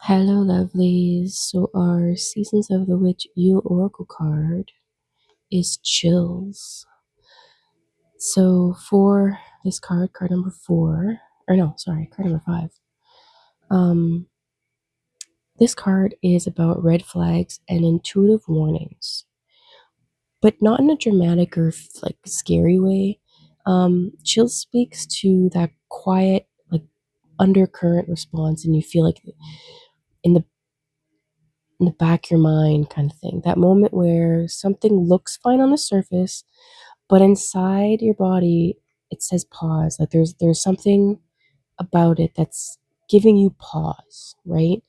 Hello, lovelies. So, our Seasons of the Witch Yule Oracle card is Chills. So, for this card number 4, or no, sorry, card number 5. Um, this card is about red flags and intuitive warnings, but not in a dramatic or like scary way. Chills speaks to that quiet, like undercurrent response, and you feel like in the back of your mind kind of thing. That moment where something looks fine on the surface, but inside your body it says pause. Like there's something about it that's giving you pause, right?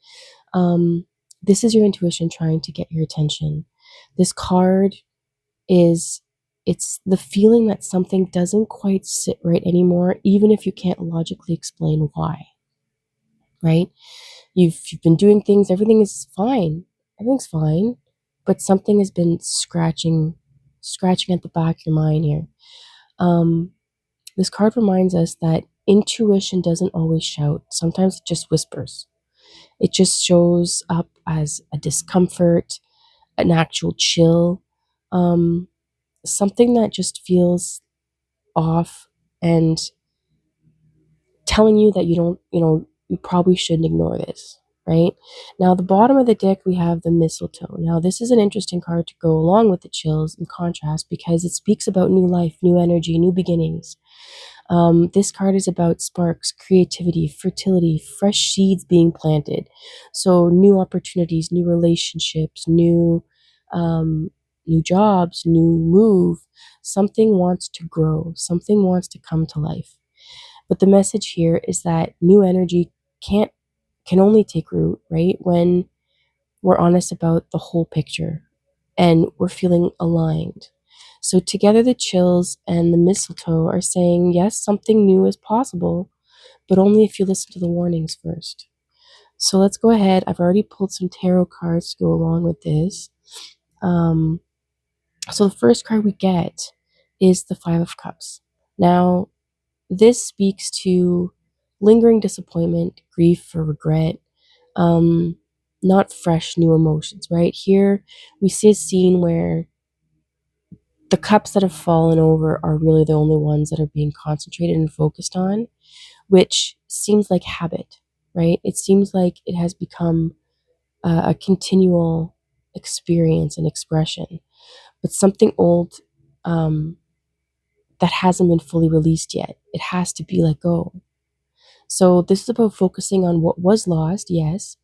Um, this is your intuition trying to get your attention. This card is it's the feeling that something doesn't quite sit right anymore, even if you can't logically explain why, right? You've been doing things, everything's fine, but something has been scratching at the back of your mind here. Um, this card reminds us that intuition doesn't always shout. Sometimes it just whispers. It just shows up as a discomfort, an actual chill, um, something that just feels off and telling you that you don't, you probably shouldn't ignore this, right? Now, the bottom of the deck, we have the mistletoe. Now, this is an interesting card to go along with the chills in contrast because it speaks about new life, new energy, new beginnings. This card is about sparks, creativity, fertility, fresh seeds being planted. So, new opportunities, new relationships, new jobs, new move. Something wants to grow, something wants to come to life. But the message here is that new energy can't can only take root, right? When we're honest about the whole picture and we're feeling aligned. So together the chills and the mistletoe are saying, yes, something new is possible, but only if you listen to the warnings first. So let's go ahead. I've already pulled some tarot cards to go along with this. Um, so the first card we get is the Five of Cups. Now, this speaks to lingering disappointment, grief, or regret, um, not fresh new emotions, right? Here we see a scene where the cups that have fallen over are really the only ones that are being concentrated and focused on, which seems like habit, right? It seems like it has become a continual experience and expression, but something old um, that hasn't been fully released yet. It has to be let go. So this is about focusing on what was lost, yes,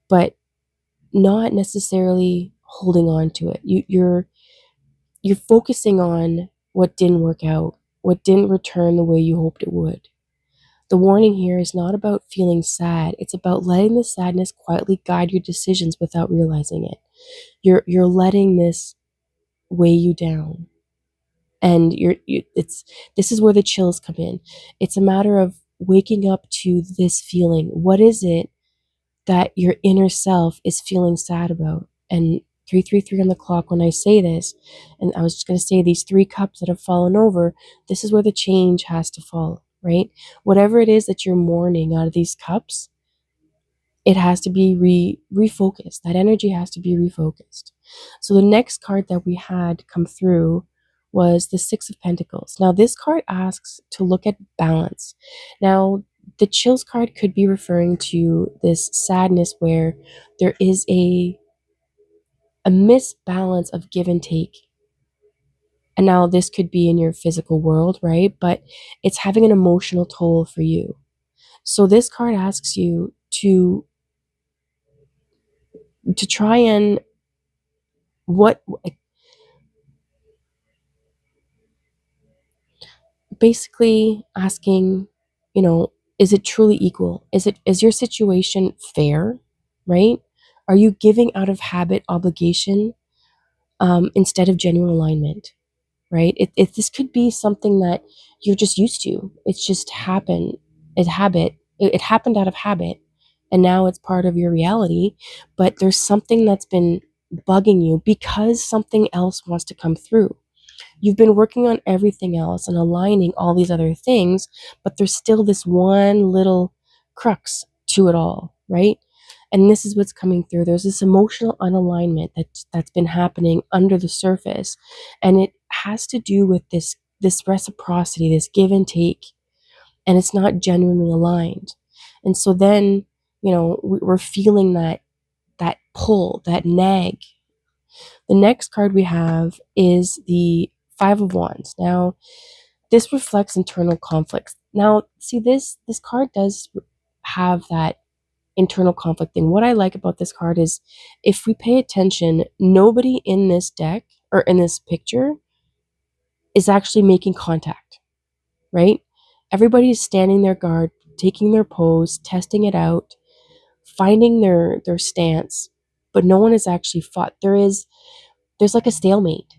but not necessarily holding on to it. You're focusing on what didn't work out, what didn't return the way you hoped it would. The warning here is not about feeling sad. It's about letting the sadness quietly guide your decisions without realizing it. You're letting this weigh you down. And it's this is where the chills come in. It's a matter of waking up to this feeling. What is it that your inner self is feeling sad about? And 333 on the clock when I say this, and I was just going to say these three cups that have fallen over, this is where the change has to fall, right? Whatever it is that you're mourning out of these cups, it has to be refocused. That energy has to be refocused. So the next card that we had come through was the Six of Pentacles. Now this card asks to look at balance. Now the chills card could be referring to this sadness where there is a misbalance of give and take. And now this could be in your physical world, right? But it's having an emotional toll for you. So this card asks you to try and what basically asking, is it truly equal? Is your situation fair, right? Are you giving out of habit, obligation, instead of genuine alignment, right? This could be something that you're just used to. It's just happened. It's habit. It happened out of habit, and now it's part of your reality. But there's something that's been bugging you because something else wants to come through. You've been working on everything else and aligning all these other things, but there's still this one little crux to it all, right? And this is what's coming through. There's this emotional unalignment that's been happening under the surface, and it has to do with this reciprocity, this give and take, and it's not genuinely aligned. And so then, we're feeling that pull, that nag. The next card we have is the Five of Wands. Now, this reflects internal conflicts. Now, see, this card does have that internal conflict thing. What I like about this card is, if we pay attention, nobody in this deck or in this picture is actually making contact, right? Everybody is standing their guard, taking their pose, testing it out, finding their stance, but no one has actually fought. There's like a stalemate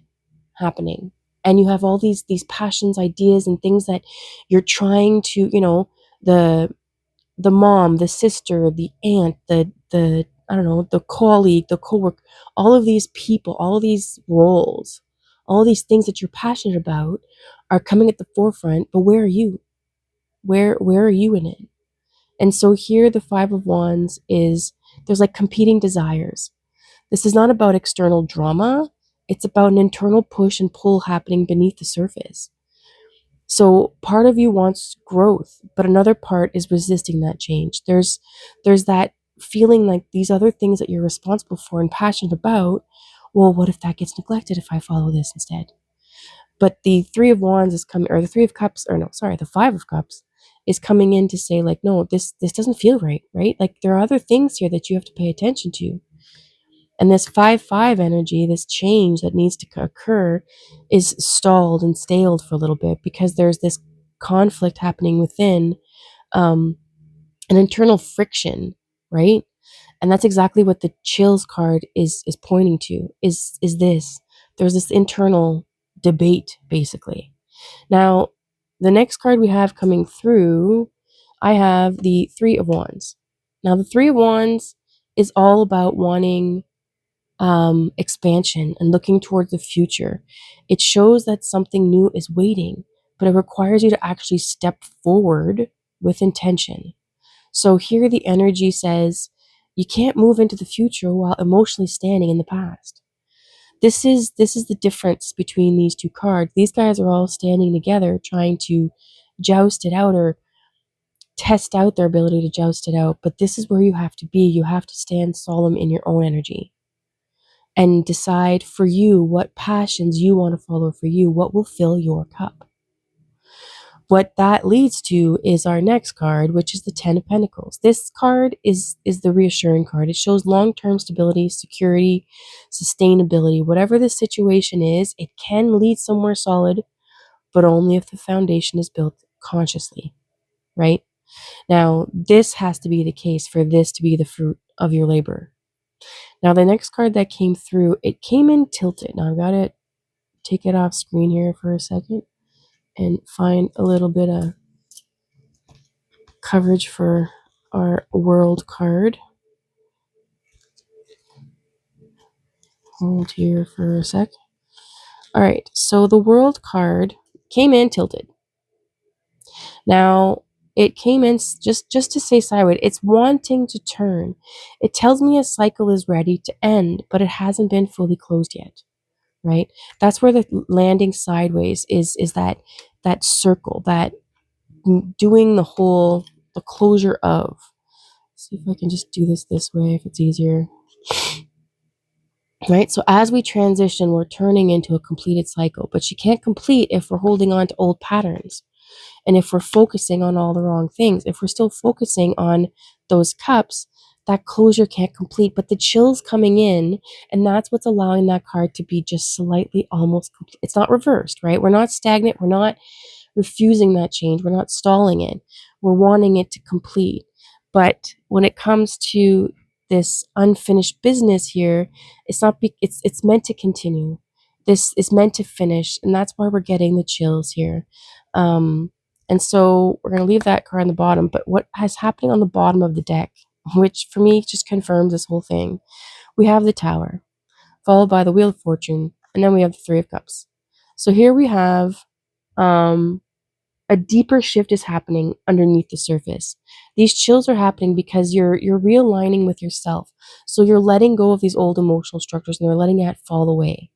happening, and you have all these passions, ideas, and things that you're trying to, the mom, the sister, the aunt, the I don't know, the colleague, the coworker, all of these people, all of these roles, all of these things that you're passionate about are coming at the forefront. But where are you? Where are you in it? And so here, the Five of Wands is, there's like competing desires. This is not about external drama. It's about an internal push and pull happening beneath the surface. So part of you wants growth, but another part is resisting that change. There's that feeling like these other things that you're responsible for and passionate about, well, what if that gets neglected if I follow this instead? But the Three of Wands is coming, or the Three of Cups, or no, sorry, the Five of Cups is coming in to say, like, no, this doesn't feel right, right? Like, there are other things here that you have to pay attention to. And this 5-5 energy, this change that needs to occur, is stalled and staled for a little bit because there's this conflict happening within, um, an internal friction, right? And that's exactly what the chills card is pointing to, is this. There's this internal debate, basically. Now, the next card we have coming through, I have the Three of Wands. Now, the Three of Wands is all about wanting, expansion and looking towards the future. It shows that something new is waiting, but it requires you to actually step forward with intention. So here the energy says you can't move into the future while emotionally standing in the past. This is the difference between these two cards. These guys are all standing together trying to joust it out, or test out their ability to joust it out. But this is where you have to be. You have to stand solemn in your own energy and decide for you what passions you want to follow for you, what will fill your cup. What that leads to is our next card, which is the Ten of Pentacles. This card is the reassuring card. It shows long-term stability, security, sustainability. Whatever the situation is, it can lead somewhere solid, but only if the foundation is built consciously, right? Now, this has to be the case for this to be the fruit of your labor. Now, the next card that came through, it came in tilted. Now, I've got to take it off screen here for a second and find a little bit of coverage for our world card. Hold here for a sec. All right, so the world card came in tilted. Now, it came in just to say sideways. It's wanting to turn. It tells me a cycle is ready to end, but it hasn't been fully closed yet, right? That's where the landing sideways is that circle, that doing the closure of. See if I can just do this way if it's easier. Right? So as we transition, we're turning into a completed cycle, but you can't complete if we're holding on to old patterns. And if we're focusing on all the wrong things, if we're still focusing on those cups, that closure can't complete. But the chill's coming in, and that's what's allowing that card to be just slightly almost complete. It's not reversed, right? We're not stagnant. We're not refusing that change. We're not stalling it. We're wanting it to complete. But when it comes to this unfinished business here, it's meant to continue. This is meant to finish, and that's why we're getting the chills here. And so we're going to leave that card on the bottom. But what is happening on the bottom of the deck, which for me just confirms this whole thing, we have the Tower, followed by the Wheel of Fortune, and then we have the Three of Cups. So here we have, um, A deeper shift is happening underneath the surface. These chills are happening because you're realigning with yourself. So you're letting go of these old emotional structures and you're letting it fall away.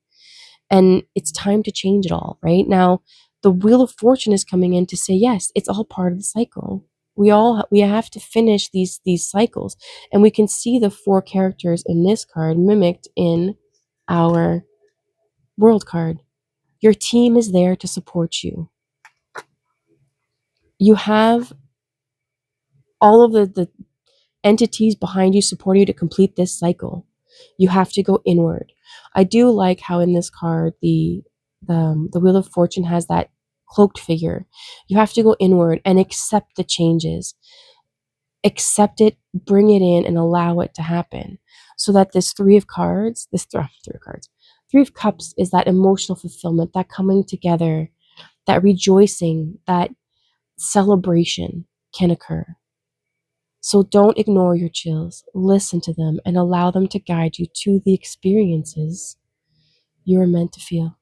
And it's time to change it all, right? Now, the Wheel of Fortune is coming in to say, yes, it's all part of the cycle. We have to finish these cycles. And we can see the four characters in this card mimicked in our world card. Your team is there to support you. You have all of the entities behind you supporting you to complete this cycle. You have to go inward. I do like how in this card the Wheel of Fortune has that cloaked figure. You have to go inward and accept the changes. Accept it, bring it in, and allow it to happen. So that this Three of Cards, Three of Cups is that emotional fulfillment, that coming together, that rejoicing, that celebration can occur. So don't ignore your chills, listen to them, and allow them to guide you to the experiences you are meant to feel.